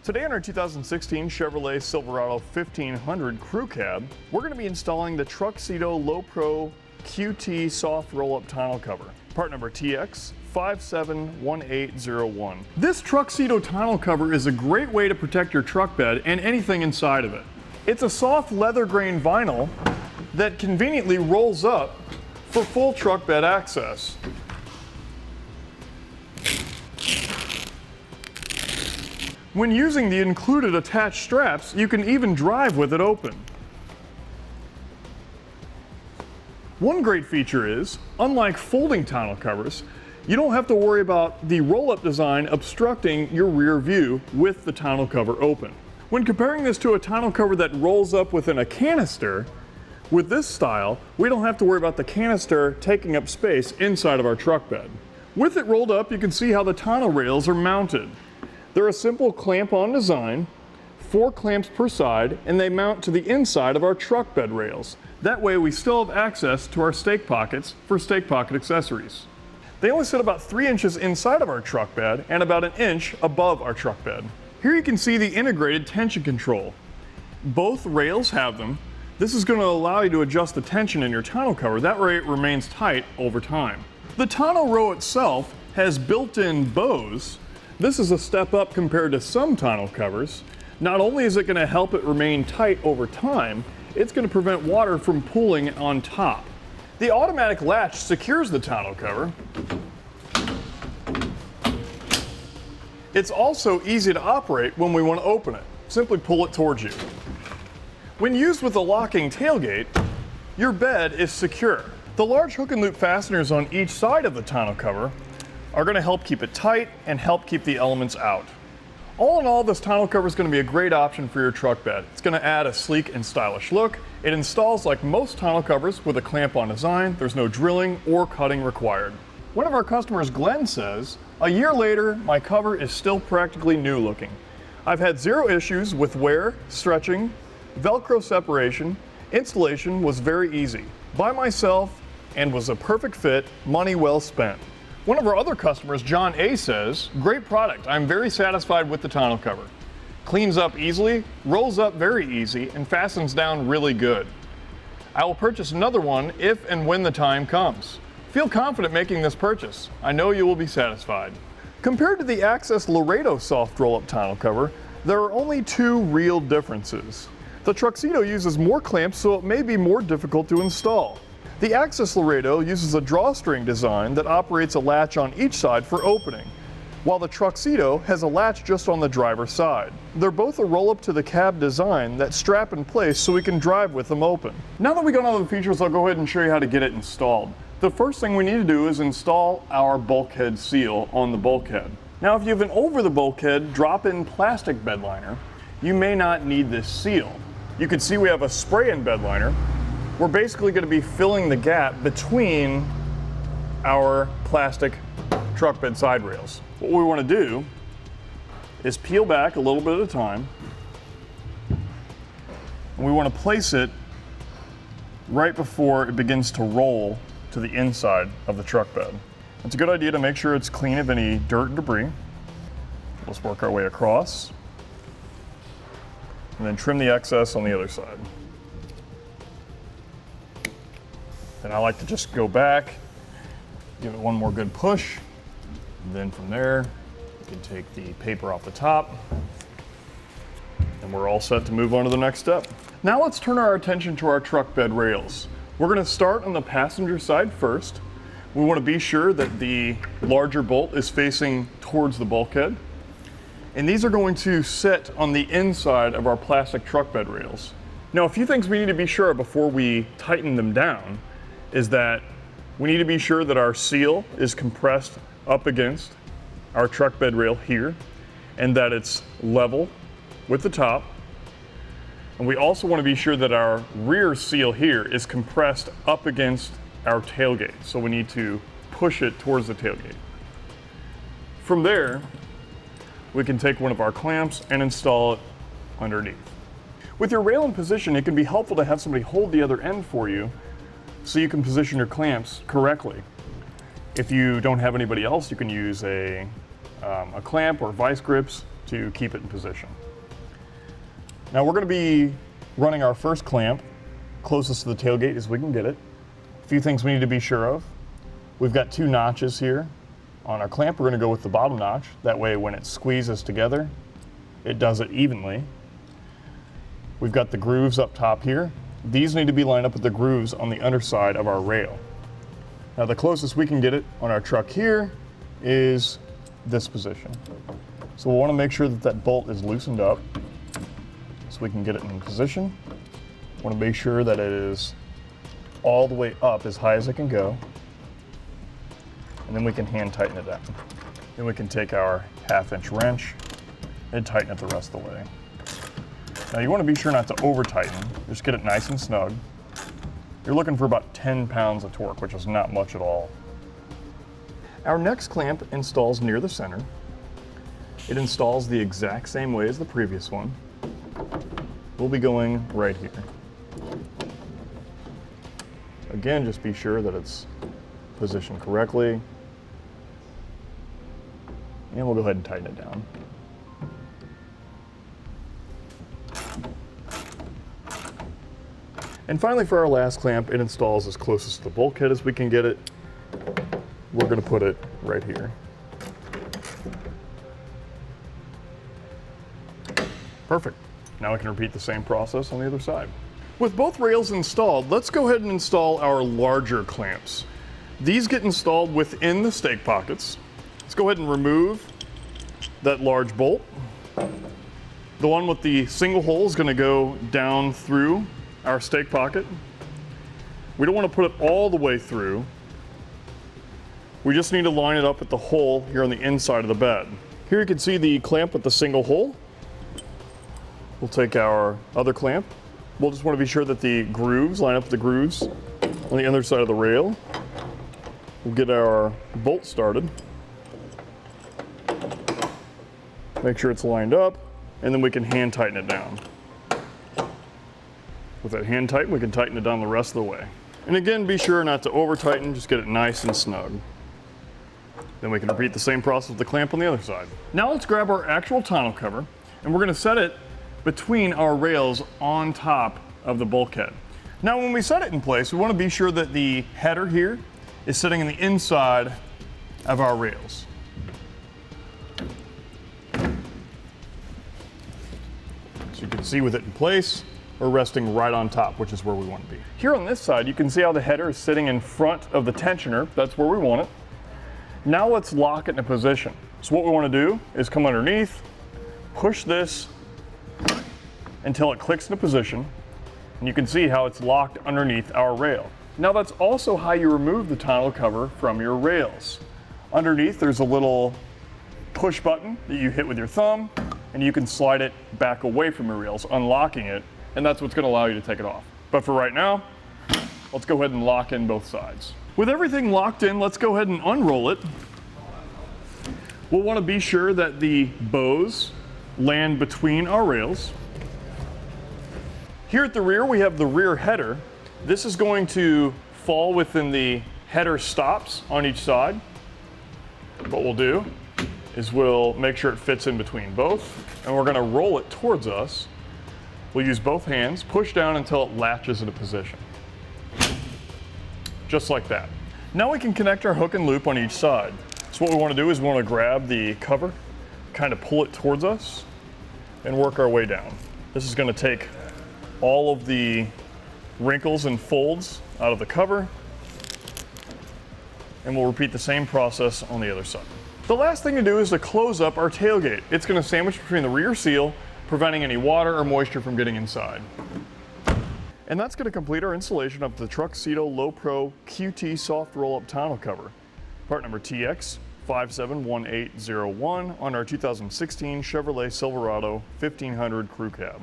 Today on our 2016 Chevrolet Silverado 1500 Crew Cab, we're going to be installing the Truxedo Low Pro QT Soft Roll-Up Tonneau Cover, part number TX571801. This Truxedo tonneau cover is a great way to protect your truck bed and anything inside of it. It's a soft leather grain vinyl that conveniently rolls up for full truck bed access. When using the included attached straps, you can even drive with it open. One great feature is, unlike folding tonneau covers, you don't have to worry about the roll-up design obstructing your rear view with the tonneau cover open. When comparing this to a tonneau cover that rolls up within a canister, with this style, we don't have to worry about the canister taking up space inside of our truck bed. With it rolled up, you can see how the tonneau rails are mounted. They're a simple clamp-on design, 4 clamps per side, and they mount to the inside of our truck bed rails. That way we still have access to our stake pockets for stake pocket accessories. They only sit about 3 inches inside of our truck bed and about 1 inch above our truck bed. Here you can see the integrated tension control. Both rails have them. This is going to allow you to adjust the tension in your tonneau cover, that way it remains tight over time. The tonneau row itself has built-in bows. This is a step up compared to some tonneau covers. Not only is it going to help it remain tight over time, it's going to prevent water from pooling on top. The automatic latch secures the tonneau cover. It's also easy to operate when we want to open it. Simply pull it towards you. When used with a locking tailgate, your bed is secure. The large hook and loop fasteners on each side of the tonneau cover are going to help keep it tight and help keep the elements out. All in all, this tonneau cover is going to be a great option for your truck bed. It's going to add a sleek and stylish look. It installs like most tonneau covers with a clamp-on design. There's no drilling or cutting required. One of our customers, Glenn, says, "A year later, my cover is still practically new looking. I've had 0 issues with wear, stretching, Velcro separation. Installation was very easy. By myself and was a perfect fit, money well spent." One of our other customers, John A, says, "Great product. I'm very satisfied with the tonneau cover. Cleans up easily, rolls up very easy, and fastens down really good. I will purchase another one if and when the time comes. Feel confident making this purchase. I know you will be satisfied." Compared to the Access Laredo soft roll-up tonneau cover, there are only 2 real differences. The Truxedo uses more clamps, so it may be more difficult to install. The Access Laredo uses a drawstring design that operates a latch on each side for opening, while the Truxedo has a latch just on the driver's side. They're both a roll-up to the cab design that strap in place so we can drive with them open. Now that we got all the features, I'll go ahead and show you how to get it installed. The first thing we need to do is install our bulkhead seal on the bulkhead. Now, if you have an over the bulkhead drop-in plastic bed liner, you may not need this seal. You can see we have a spray-in bed liner. We're basically going to be filling the gap between our plastic truck bed side rails. What we want to do is peel back a little bit at a time. And we want to place it right before it begins to roll to the inside of the truck bed. It's a good idea to make sure it's clean of any dirt and debris. Let's work our way across and then trim the excess on the other side. Then I like to just go back, give it one more good push, and then from there, you can take the paper off the top, and we're all set to move on to the next step. Now let's turn our attention to our truck bed rails. We're going to start on the passenger side first. We want to be sure that the larger bolt is facing towards the bulkhead, and these are going to sit on the inside of our plastic truck bed rails. Now, a few things we need to be sure of before we tighten them down is that we need to be sure that our seal is compressed up against our truck bed rail here and that it's level with the top. And we also want to be sure that our rear seal here is compressed up against our tailgate. So we need to push it towards the tailgate. From there, we can take one of our clamps and install it underneath. With your rail in position, it can be helpful to have somebody hold the other end for you so you can position your clamps correctly. If you don't have anybody else, you can use a clamp or vice grips to keep it in position. Now we're going to be running our first clamp closest to the tailgate as we can get it. A few things we need to be sure of. We've got 2 notches here. On our clamp, we're going to go with the bottom notch. That way when it squeezes together, it does it evenly. We've got the grooves up top here. These need to be lined up with the grooves on the underside of our rail. Now the closest we can get it on our truck here is this position. So we'll want to make sure that that bolt is loosened up so we can get it in position. Want to make sure that it is all the way up as high as it can go. And then we can hand tighten it down. Then we can take our 1/2-inch wrench and tighten it the rest of the way. Now you want to be sure not to over tighten, just get it nice and snug. You're looking for about 10 pounds of torque, which is not much at all. Our next clamp installs near the center. It installs the exact same way as the previous one. We'll be going right here. Again, just be sure that it's positioned correctly. And we'll go ahead and tighten it down. And finally, for our last clamp, it installs as closest to the bulkhead as we can get it. We're going to put it right here. Perfect. Now we can repeat the same process on the other side. With both rails installed, let's go ahead and install our larger clamps. These get installed within the stake pockets. Let's go ahead and remove that large bolt. The one with the single hole is going to go down through our stake pocket. We don't want to put it all the way through. We just need to line it up with the hole here on the inside of the bed. Here you can see the clamp with the single hole. We'll take our other clamp. We'll just want to be sure that the grooves line up with the grooves on the other side of the rail. We'll get our bolt started. Make sure it's lined up, and then we can hand tighten it down. With that hand tighten, we can tighten it down the rest of the way. And again, be sure not to over tighten, just get it nice and snug. Then we can repeat the same process with the clamp on the other side. Now let's grab our actual tonneau cover, and we're going to set it between our rails on top of the bulkhead. Now when we set it in place, we want to be sure that the header here is sitting in the inside of our rails. So you can see with it in place, we're resting right on top, which is where we want to be. Here on this side, you can see how the header is sitting in front of the tensioner. That's where we want it. Now let's lock it in a position. So what we want to do is come underneath, push this until it clicks into position, and you can see how it's locked underneath our rail. Now that's also how you remove the tonneau cover from your rails. Underneath there's a little push button that you hit with your thumb, and you can slide it back away from your rails, unlocking it, and that's what's going to allow you to take it off. But for right now, let's go ahead and lock in both sides. With everything locked in, let's go ahead and unroll it. We'll want to be sure that the bows land between our rails. Here at the rear, we have the rear header. This is going to fall within the header stops on each side. What we'll do is we'll make sure it fits in between both, and we're going to roll it towards us. We'll use both hands, push down until it latches into position. Just like that. Now we can connect our hook and loop on each side. So what we want to do is we want to grab the cover, kind of pull it towards us, and work our way down. This is going to take all of the wrinkles and folds out of the cover, and we'll repeat the same process on the other side. The last thing to do is to close up our tailgate. It's going to sandwich between the rear seal, preventing any water or moisture from getting inside. And that's going to complete our installation of the Truxedo Low Pro QT Soft Roll-Up Tonneau Cover, part number TX571801 on our 2016 Chevrolet Silverado 1500 Crew Cab.